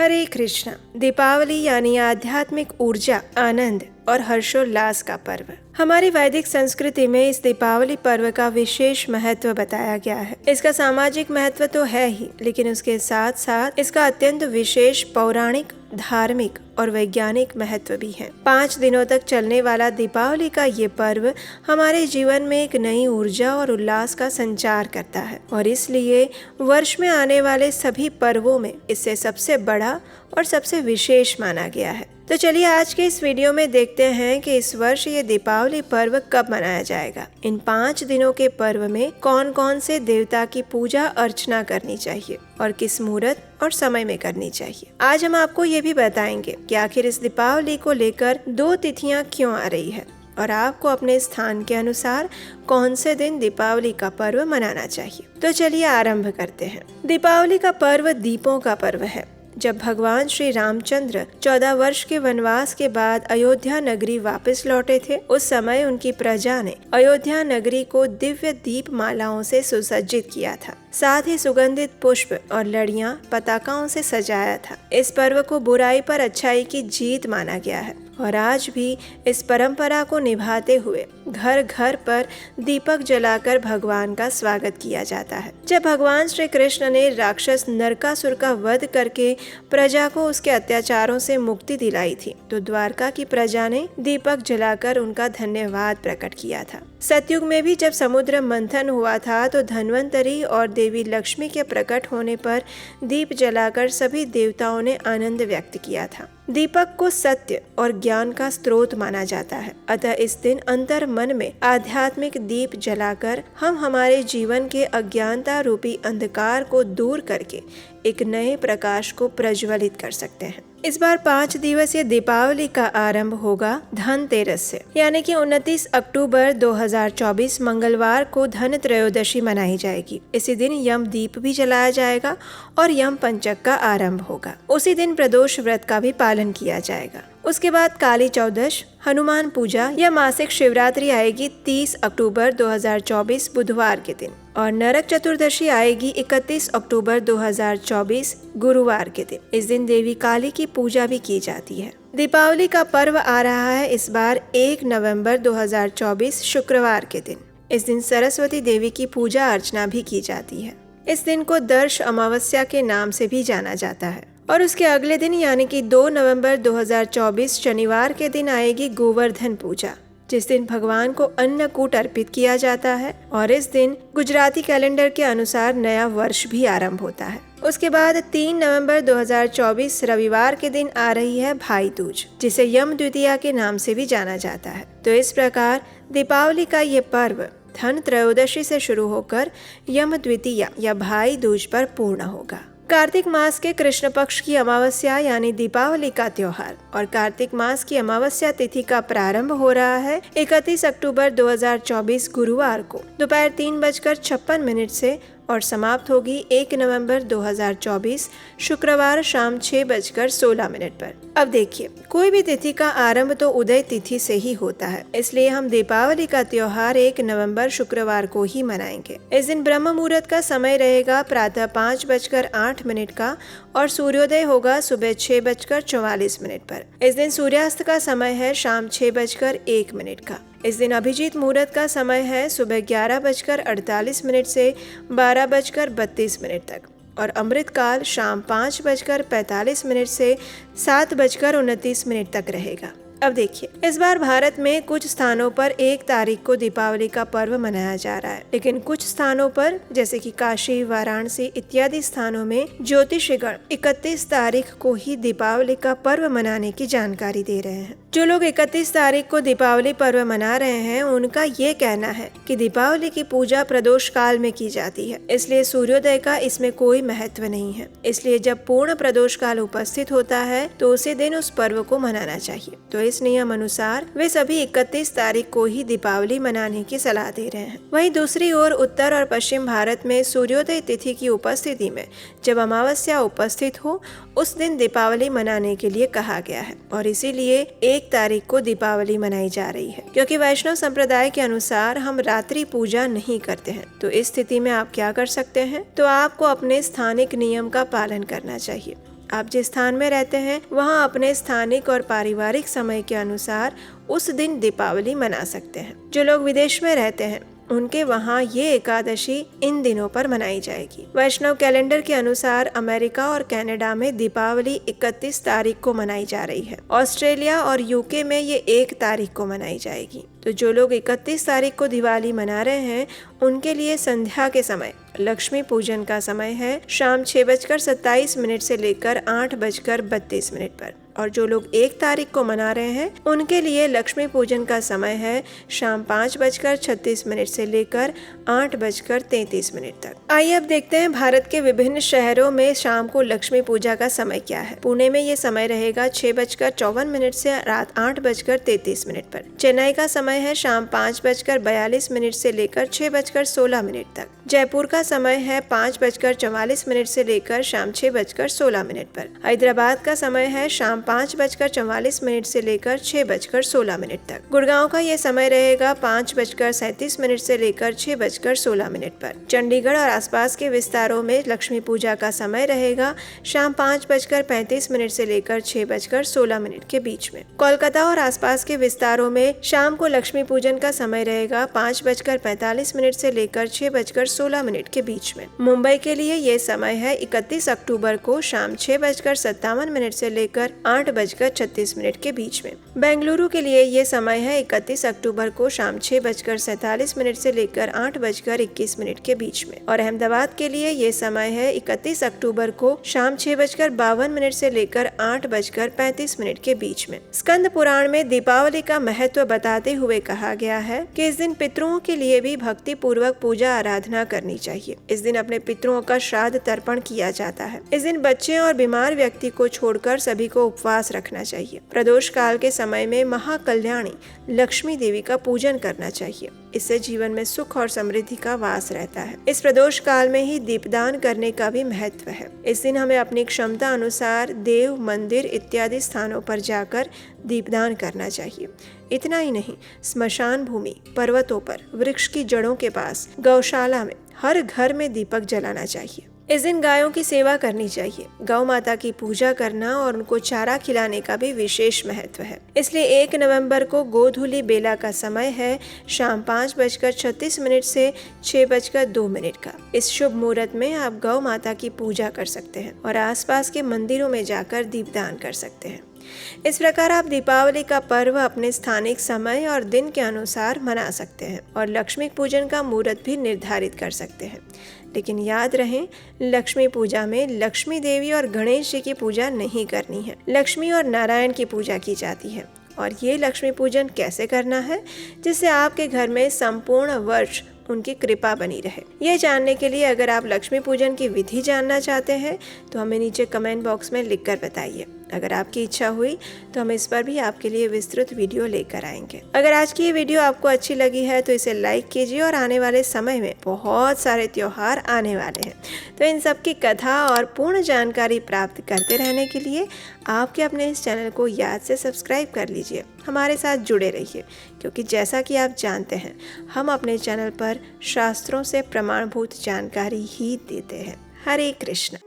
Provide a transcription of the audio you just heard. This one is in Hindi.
हरे कृष्णा। दीपावली यानी आध्यात्मिक ऊर्जा, आनंद और हर्षोल्लास का पर्व। हमारी वैदिक संस्कृति में इस दीपावली पर्व का विशेष महत्व बताया गया है। इसका सामाजिक महत्व तो है ही, लेकिन उसके साथ साथ इसका अत्यंत विशेष पौराणिक, धार्मिक और वैज्ञानिक महत्व भी है। 5 दिनों तक चलने वाला दीपावली का ये पर्व हमारे जीवन में एक नई ऊर्जा और उल्लास का संचार करता है और इसलिए वर्ष में आने वाले सभी पर्वों में इसे सबसे बड़ा और सबसे विशेष माना गया है। तो चलिए आज के इस वीडियो में देखते हैं कि इस वर्ष ये दीपावली पर्व कब मनाया जाएगा। इन 5 दिनों के पर्व में कौन कौन से देवता की पूजा अर्चना करनी चाहिए और किस मुहूर्त और समय में करनी चाहिए। आज हम आपको ये भी बताएंगे कि आखिर इस दीपावली को लेकर 2 तिथियां क्यों आ रही है और आपको अपने स्थान के अनुसार कौन से दिन दीपावली का पर्व मनाना चाहिए। तो चलिए आरंभ करते हैं। दीपावली का पर्व दीपों का पर्व है। जब भगवान श्री रामचंद्र 14 वर्ष के वनवास के बाद अयोध्या नगरी वापस लौटे थे, उस समय उनकी प्रजा ने अयोध्या नगरी को दिव्य दीप मालाओं से सुसज्जित किया था। साथ ही सुगंधित पुष्प और लड़ियां, पताकाओं से सजाया था। इस पर्व को बुराई पर अच्छाई की जीत माना गया है और आज भी इस परंपरा को निभाते हुए घर घर पर दीपक जलाकर भगवान का स्वागत किया जाता है। जब भगवान श्री कृष्ण ने राक्षस नरकासुर का वध करके प्रजा को उसके अत्याचारों से मुक्ति दिलाई थी, तो द्वारका की प्रजा ने दीपक जलाकर उनका धन्यवाद प्रकट किया था। सतयुग में भी जब समुद्र मंथन हुआ था, तो धन्वंतरी और देवी लक्ष्मी के प्रकट होने पर दीप जलाकर सभी देवताओं ने आनंद व्यक्त किया था। दीपक को सत्य और ज्ञान का स्रोत माना जाता है, अतः इस दिन अंतर मन में आध्यात्मिक दीप जलाकर हम हमारे जीवन के अज्ञानता रूपी अंधकार को दूर करके एक नए प्रकाश को प्रज्वलित कर सकते हैं। इस बार 5 दिवसीय दीपावली का आरंभ होगा धनतेरस से, यानी कि 29 अक्टूबर 2024 मंगलवार को धन त्रयोदशी मनाई जाएगी। इसी दिन यम दीप भी जलाया जाएगा और यम पंचक का आरंभ होगा। उसी दिन प्रदोष व्रत का भी पालन किया जाएगा। उसके बाद काली चौदश, हनुमान पूजा या मासिक शिवरात्रि आएगी 30 अक्टूबर 2024 बुधवार के दिन और नरक चतुर्दशी आएगी 31 अक्टूबर 2024 गुरुवार के दिन। इस दिन देवी काली की पूजा भी की जाती है। दीपावली का पर्व आ रहा है इस बार 1 नवंबर 2024 शुक्रवार के दिन। इस दिन सरस्वती देवी की पूजा अर्चना भी की जाती है। इस दिन को दर्श अमावस्या के नाम से भी जाना जाता है और उसके अगले दिन यानी कि 2 नवंबर 2024 शनिवार के दिन आएगी गोवर्धन पूजा, जिस दिन भगवान को अन्नकूट अर्पित किया जाता है और इस दिन गुजराती कैलेंडर के अनुसार नया वर्ष भी आरंभ होता है। उसके बाद 3 नवंबर 2024 रविवार के दिन आ रही है भाई दूज, जिसे यम द्वितीया के नाम से भी जाना जाता है। तो इस प्रकार दीपावली का ये पर्व धन त्रयोदशी से शुरू होकर यम द्वितीया या भाई दूज पर पूर्ण होगा। कार्तिक मास के कृष्ण पक्ष की अमावस्या यानी दीपावली का त्योहार और कार्तिक मास की अमावस्या तिथि का प्रारंभ हो रहा है 31 अक्टूबर 2024 गुरुवार को दोपहर 3:56 से और समाप्त होगी 1 नवंबर 2024 शुक्रवार शाम 6:16 पर। अब देखिए, कोई भी तिथि का आरंभ तो उदय तिथि से ही होता है, इसलिए हम दीपावली का त्योहार 1 नवंबर शुक्रवार को ही मनाएंगे। इस दिन ब्रह्म मुहूर्त का समय रहेगा प्रातः 5:08 का और सूर्योदय होगा सुबह 6:44 पर। इस दिन सूर्यास्त का समय है शाम 6:01 का। इस दिन अभिजीत मुहूर्त का समय है सुबह 11:48 से 12:32 तक और अमृत काल शाम 5:45 से 7:29 तक रहेगा। अब देखिए, इस बार भारत में कुछ स्थानों पर 1 तारीख को दीपावली का पर्व मनाया जा रहा है, लेकिन कुछ स्थानों पर जैसे कि काशी, वाराणसी इत्यादि स्थानों में ज्योतिषीगण 31 तारीख को ही दीपावली का पर्व मनाने की जानकारी दे रहे हैं। जो लोग 31 तारीख को दीपावली पर्व मना रहे हैं, उनका ये कहना है कि दीपावली की पूजा प्रदोष काल में की जाती है, इसलिए सूर्योदय का इसमें कोई महत्व नहीं है। इसलिए जब पूर्ण प्रदोष काल उपस्थित होता है तो उसी दिन उस पर्व को मनाना चाहिए। तो इस नियम अनुसार वे सभी 31 तारीख को ही दीपावली मनाने की सलाह दे रहे हैं। वहीं दूसरी ओर उत्तर और पश्चिम भारत में सूर्योदय तिथि की उपस्थिति में जब अमावस्या उपस्थित हो, उस दिन दीपावली मनाने के लिए कहा गया है और इसीलिए 1 तारीख को दीपावली मनाई जा रही है। क्योंकि वैष्णव संप्रदाय के अनुसार हम रात्रि पूजा नहीं करते हैं, तो इस स्थिति में आप क्या कर सकते हैं, तो आपको अपने स्थानिक नियम का पालन करना चाहिए आप जिस स्थान में रहते हैं वहाँ अपने स्थानिक और पारिवारिक समय के अनुसार उस दिन दीपावली मना सकते हैं। जो लोग विदेश में रहते हैं उनके वहाँ ये एकादशी इन दिनों पर मनाई जाएगी। वैष्णव कैलेंडर के अनुसार अमेरिका और कनाडा में दीपावली 31 तारीख को मनाई जा रही है। ऑस्ट्रेलिया और यूके में ये 1 तारीख को मनाई जाएगी। तो जो लोग 31 तारीख को दिवाली मना रहे हैं उनके लिए संध्या के समय लक्ष्मी पूजन का समय है शाम 6:27 से लेकर 8:32 पर। और जो लोग 1 तारीख को मना रहे हैं उनके लिए लक्ष्मी पूजन का समय है शाम 5:36 से लेकर 8:33 तक। आइए अब देखते हैं भारत के विभिन्न शहरों में शाम को लक्ष्मी पूजा का समय क्या है। पुणे में ये समय रहेगा 6:54 से रात 8:33 पर। चेन्नई का समय है शाम 5:42 से लेकर 6:16 तक। जयपुर का समय है 5:44 से लेकर शाम 6:16 पर। हैदराबाद का समय है शाम 5:44 से लेकर 6:16 तक। गुड़गांव का ये समय रहेगा 5:37 से लेकर 6:16 पर। चंडीगढ़ और आसपास के विस्तारों में लक्ष्मी पूजा का समय रहेगा शाम 5:35 से लेकर 6:16 के बीच में। कोलकाता और आसपास के विस्तारों में शाम को लक्ष्मी पूजन का समय रहेगा 5:45 से लेकर 6:16 के बीच में। मुंबई के लिए ये समय है 31 अक्टूबर को शाम 6:57 से लेकर 8:36 के बीच में। बेंगलुरु के लिए ये समय है 31 अक्टूबर को शाम 6:47 से लेकर 8:21 के बीच में। और अहमदाबाद के लिए ये समय है 31 अक्टूबर को शाम 6:52 से लेकर 8:35 के बीच में। स्कंद पुराण में दीपावली का महत्व बताते हुए कहा गया है कि इस दिन पितरों के लिए भी भक्ति पूर्वक पूजा आराधना करनी चाहिए। इस दिन अपने पितरों का श्राद्ध तर्पण किया जाता है। इस दिन बच्चे और बीमार व्यक्ति को छोड़कर सभी को उपवास रखना चाहिए। प्रदोष काल के समय में महाकल्याणी लक्ष्मी देवी का पूजन करना चाहिए। इससे जीवन में सुख और समृद्धि का वास रहता है। इस प्रदोष काल में ही दीपदान करने का भी महत्व है। इस दिन हमें अपनी क्षमता अनुसार देव, मंदिर इत्यादि स्थानों पर जाकर दीपदान करना चाहिए। इतना ही नहीं, स्मशान भूमि, पर्वतों पर, वृक्ष की जड़ों के पास, गौशाला में हर घर में दीपक जलाना चाहिए। इस दिन गायों की सेवा करनी चाहिए। गौ माता की पूजा करना और उनको चारा खिलाने का भी विशेष महत्व है। इसलिए 1 नवंबर को गोधूली बेला का समय है शाम 5:36 से 6:02 का। इस शुभ मुहूर्त में आप गौ माता की पूजा कर सकते हैं और आसपास के मंदिरों में जाकर दीपदान कर सकते हैं। इस प्रकार आप दीपावली का पर्व अपने स्थानिक समय और दिन के अनुसार मना सकते हैं और लक्ष्मी पूजन का मुहूर्त भी निर्धारित कर सकते हैं। लेकिन याद रहे, लक्ष्मी पूजा में लक्ष्मी देवी और गणेश जी की पूजा नहीं करनी है। लक्ष्मी और नारायण की पूजा की जाती है। और ये लक्ष्मी पूजन कैसे करना है जिससे आपके घर में संपूर्ण वर्ष उनकी कृपा बनी रहे। यह जानने के लिए अगर आप लक्ष्मी पूजन की विधि जानना चाहते हैं तो हमें नीचे कमेंट बॉक्स में लिखकर बताइए। अगर आपकी इच्छा हुई तो हम इस पर भी आपके लिए विस्तृत वीडियो लेकर आएंगे। अगर आज की ये वीडियो आपको अच्छी लगी है तो इसे लाइक कीजिए और आने वाले समय में बहुत सारे त्योहार आने वाले हैं, तो इन सब की कथा और पूर्ण जानकारी प्राप्त करते रहने के लिए आपके अपने इस चैनल को याद से सब्सक्राइब कर लीजिए। हमारे साथ जुड़े रहिए, क्योंकि जैसा कि आप जानते हैं हम अपने चैनल पर शास्त्रों से प्रमाणभूत जानकारी ही देते हैं। हरे कृष्ण।